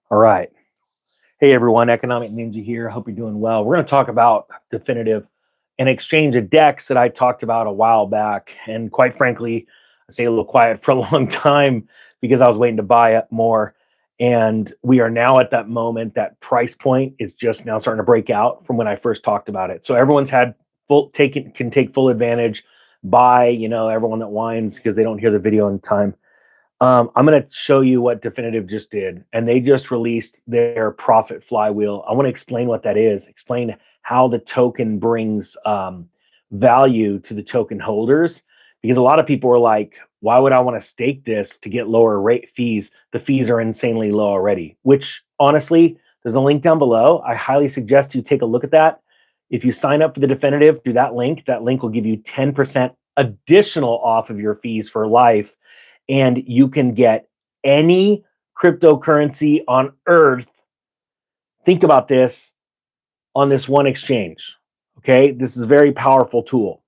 All right. Hey everyone, Economic Ninja here. Hope you're doing well. We're going to talk about Definitive, an exchange of decks that I talked about a while back. And quite frankly, I stayed a little quiet for a long time because I was waiting to buy it more. And we are now at that moment, that price point is just now starting to break out from when I first talked about it. So everyone's had can take full advantage. Buy, everyone that whines because they don't hear the video in time. I'm going to show you what Definitive just did, and they just released their profit flywheel. I want to explain what that is, explain how the token brings value to the token holders, because a lot of people are like, why would I want to stake this to get lower rate fees? The fees are insanely low already, which honestly, there's a link down below. I highly suggest you take a look at that. If you sign up for the Definitive through that link will give you 10% additional off of your fees for life, and you can get any cryptocurrency on earth. Think about this, on this one exchange. Okay, this is a very powerful tool.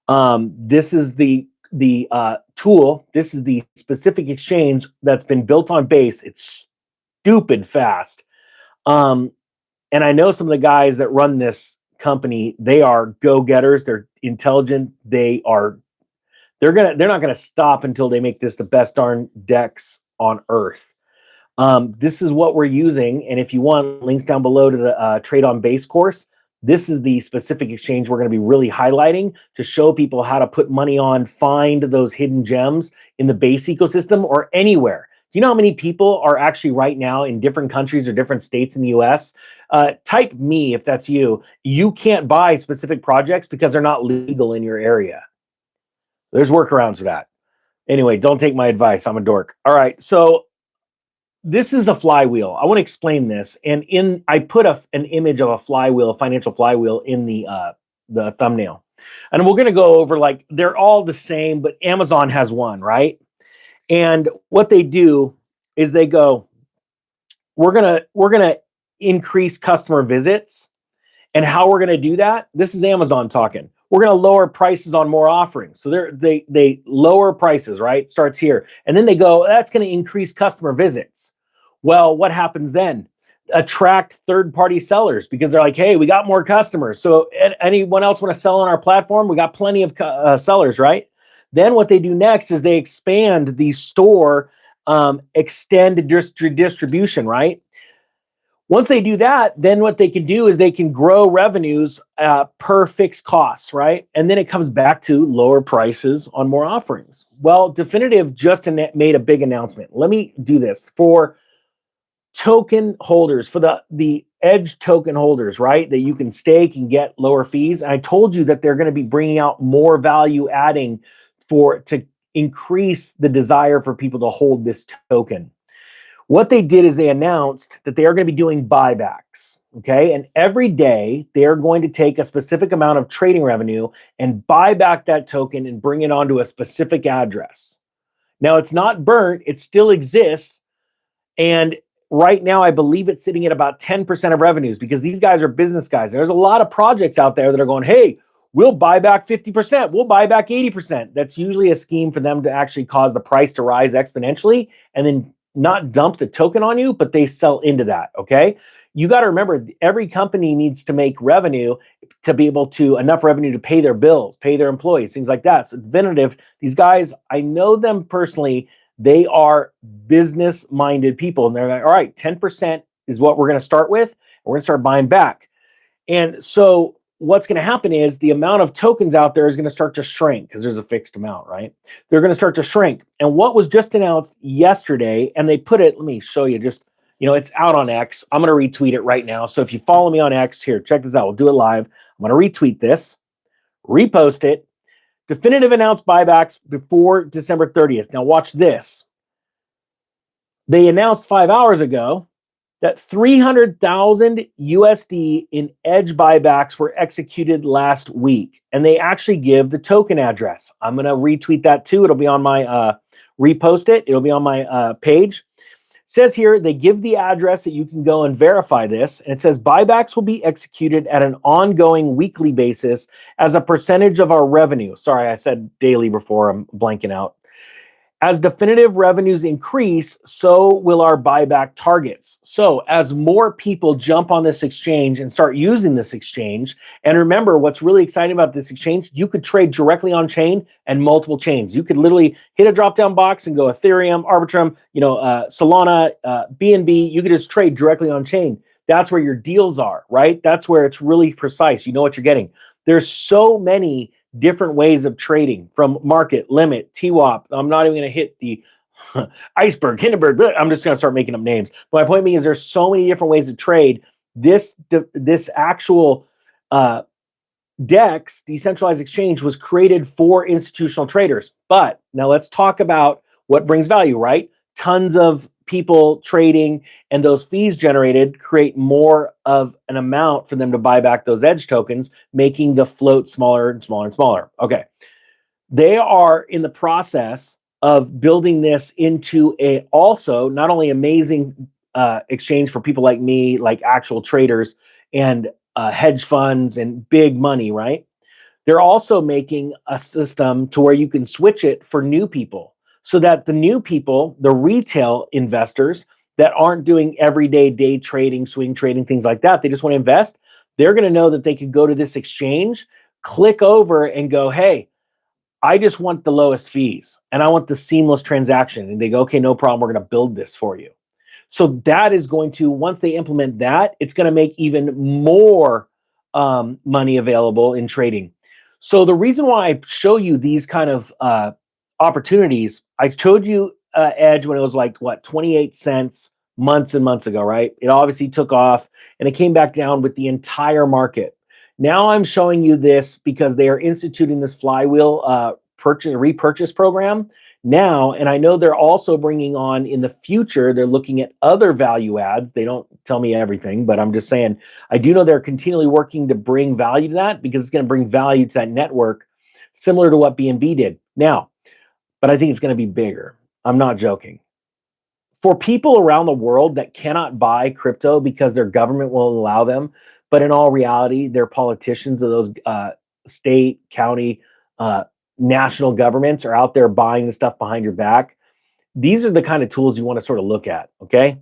This is the tool. This is the specific exchange that's been built on Base. It's stupid fast. And I know some of the guys that run this company. They are go-getters. They're intelligent. They're not gonna stop until they make this the best darn DEX on earth. This is what we're using, and if you want, links down below to the Trade on Base course. This is the specific exchange we're going to be really highlighting to show people how to put money on, find those hidden gems in the Base ecosystem or anywhere. Do you know how many people are actually right now in different countries or different states in the US? Type me if that's you. You can't buy specific projects because they're not legal in your area. There's workarounds for that. Anyway, don't take my advice. I'm a dork. All right, so this is a flywheel. I want to explain this, and I put an image of a flywheel, a financial flywheel, in the thumbnail, and we're going to go over, like, they're all the same, but Amazon has one, right? And what they do is they go, we're gonna increase customer visits, and how we're going to do that? This is Amazon talking. We're going to lower prices on more offerings. So they lower prices, right? Starts here. And then they go, that's going to increase customer visits. Well, what happens then? Attract third-party sellers, because they're like, hey, we got more customers. So anyone else want to sell on our platform? We got plenty of sellers, right? Then what they do next is they expand the store, extend distribution, right? Once they do that, then what they can do is they can grow revenues per fixed costs, right? And then it comes back to lower prices on more offerings. Well, Definitive just made a big announcement. Let me do this for token holders, for the Edge token holders, right? That you can stake and get lower fees. And I told you that they're going to be bringing out more value adding to increase the desire for people to hold this token. What they did is they announced that they are going to be doing buybacks, okay? And every day they are going to take a specific amount of trading revenue and buy back that token and bring it onto a specific address. Now, it's not burnt, it still exists. And right now, I believe it's sitting at about 10% of revenues, because these guys are business guys. There's a lot of projects out there that are going, hey, we'll buy back 50%, we'll buy back 80%. That's usually a scheme for them to actually cause the price to rise exponentially and then not dump the token on you, but they sell into that, okay? You got to remember, every company needs to make revenue to be able to, enough revenue to pay their bills, pay their employees, things like that. So Definitive, these guys, I know them personally. They are business-minded people, and they're like, all right, 10% is what we're going to start with, and we're going to start buying back. And so what's going to happen is the amount of tokens out there is going to start to shrink, because there's a fixed amount, right? They're going to start to shrink. And what was just announced yesterday, and they put it, let me show you, just, it's out on X. I'm going to retweet it right now. So if you follow me on X, here, check this out. We'll do it live. I'm going to retweet this, repost it. Definitive announced buybacks before December 30th. Now watch this. They announced 5 hours ago that 300,000 USD in Edge buybacks were executed last week. And they actually give the token address. I'm going to retweet that too. It'll be on my, repost it. It'll be on my page. It says here, they give the address that you can go and verify this. And it says buybacks will be executed at an ongoing weekly basis as a percentage of our revenue. Sorry, I said daily before, I'm blanking out. As definitive revenues increase, so will our buyback targets. So, as more people jump on this exchange and start using this exchange, and remember what's really exciting about this exchange, you could trade directly on chain and multiple chains. You could literally hit a drop down box and go Ethereum, Arbitrum, Solana, BNB. You could just trade directly on chain. That's where your deals are, right? That's where it's really precise. You know what you're getting. There's so many different ways of trading from market, limit, TWAP. I'm not even going to hit the iceberg, Hindenburg. I'm just going to start making up names. But my point being is there's so many different ways to trade. This actual DEX, decentralized exchange, was created for institutional traders. But now let's talk about what brings value, right? Tons of people trading and those fees generated create more of an amount for them to buy back those edge tokens, making the float smaller and smaller and smaller. Okay. They are in the process of building this into a also not only amazing exchange for people like me, like actual traders and hedge funds and big money, right? They're also making a system to where you can switch it for new people so that the new people, the retail investors that aren't doing everyday day trading, swing trading, things like that, they just want to invest. They're going to know that they could go to this exchange, click over and go, hey, I just want the lowest fees and I want the seamless transaction. And they go, okay, no problem. We're going to build this for you. So that is going to, once they implement that, it's going to make even more money available in trading. So the reason why I show you these kind of opportunities, I showed you Edge when it was like, what, 28 cents months and months ago, right? It obviously took off and it came back down with the entire market. Now I'm showing you this because they are instituting this flywheel repurchase program now, and I know they're also bringing on in the future, they're looking at other value adds. They don't tell me everything, but I'm just saying, I do know they're continually working to bring value to that because it's going to bring value to that network, similar to what BNB did. Now, but I think it's going to be bigger. I'm not joking. For people around the world that cannot buy crypto because their government will allow them, but in all reality, they're politicians of those state, county, national governments are out there buying the stuff behind your back. These are the kind of tools you want to sort of look at. Okay.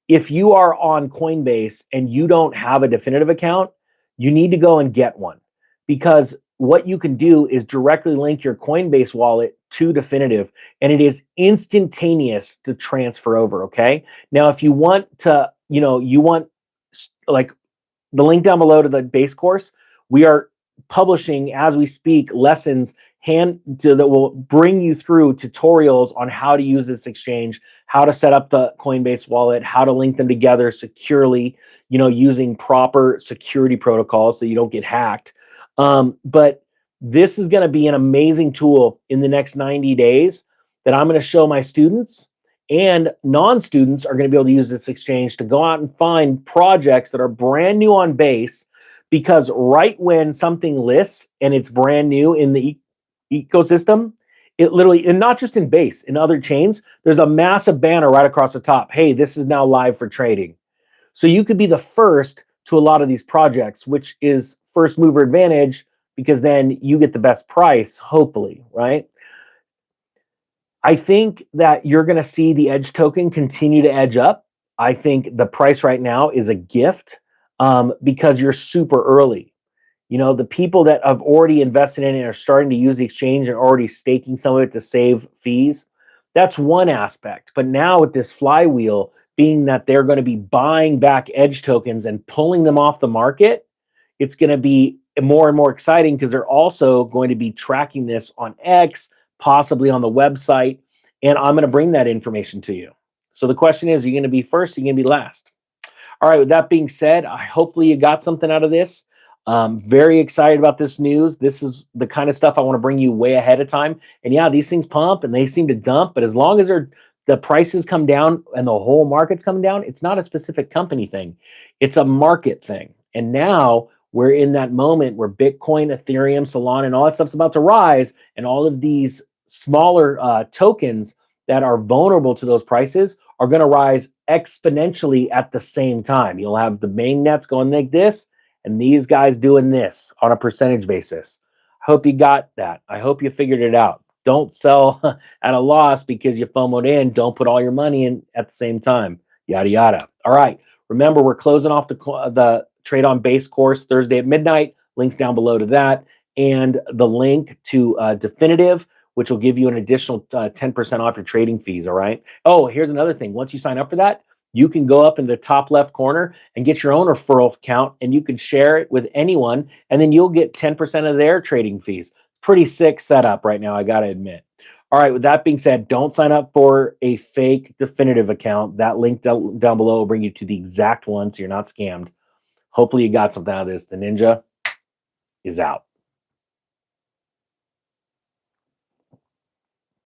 If you are on Coinbase and you don't have a definitive account, you need to go and get one, because what you can do is directly link your Coinbase wallet to definitive, and it is instantaneous to transfer over. Okay. Now, if you want to, you want like the link down below to the base course, we are publishing as we speak lessons that will bring you through tutorials on how to use this exchange, how to set up the Coinbase wallet, how to link them together securely, using proper security protocols so you don't get hacked. But this is going to be an amazing tool in the next 90 days that I'm going to show my students, and non-students are going to be able to use this exchange to go out and find projects that are brand new on base, because right when something lists and it's brand new in the ecosystem, it literally, and not just in base, in other chains, there's a massive banner right across the top. Hey, this is now live for trading. So you could be the first to a lot of these projects, which is first mover advantage, because then you get the best price, hopefully, right? I think that you're going to see the Edge token continue to edge up. I think the price right now is a gift because you're super early. The people that have already invested in it are starting to use the exchange and already staking some of it to save fees. That's one aspect. But now with this flywheel, being that they're going to be buying back Edge tokens and pulling them off the market, it's going to be more and more exciting because they're also going to be tracking this on X, possibly on the website, and I'm going to bring that information to you. So the question is, are you going to be first? Are you going to be last? All right, with that being said, hopefully you got something out of this. Very excited about this news. This is the kind of stuff I want to bring you way ahead of time. And yeah, these things pump and they seem to dump, but as long as the prices come down and the whole market's coming down, it's not a specific company thing. It's a market thing. And now we're in that moment where Bitcoin, Ethereum, Solana, and all that stuff's about to rise, and all of these smaller tokens that are vulnerable to those prices are going to rise exponentially at the same time. You'll have the main nets going like this, and these guys doing this on a percentage basis. I hope you got that. I hope you figured it out. Don't sell at a loss because you FOMOed in. Don't put all your money in at the same time. Yada yada. All right. Remember, we're closing off the trade on base course Thursday at midnight. Links down below to that, and the link to Definitive, which will give you an additional 10% off your trading fees. All right. Oh, here's another thing. Once you sign up for that, you can go up in the top left corner and get your own referral account, and you can share it with anyone, and then you'll get 10% of their trading fees. Pretty sick setup right now, I got to admit. All right, with that being said, don't sign up for a fake Definitive account. That link down below will bring you to the exact one so you're not scammed. Hopefully, you got something out of this. The Ninja is out.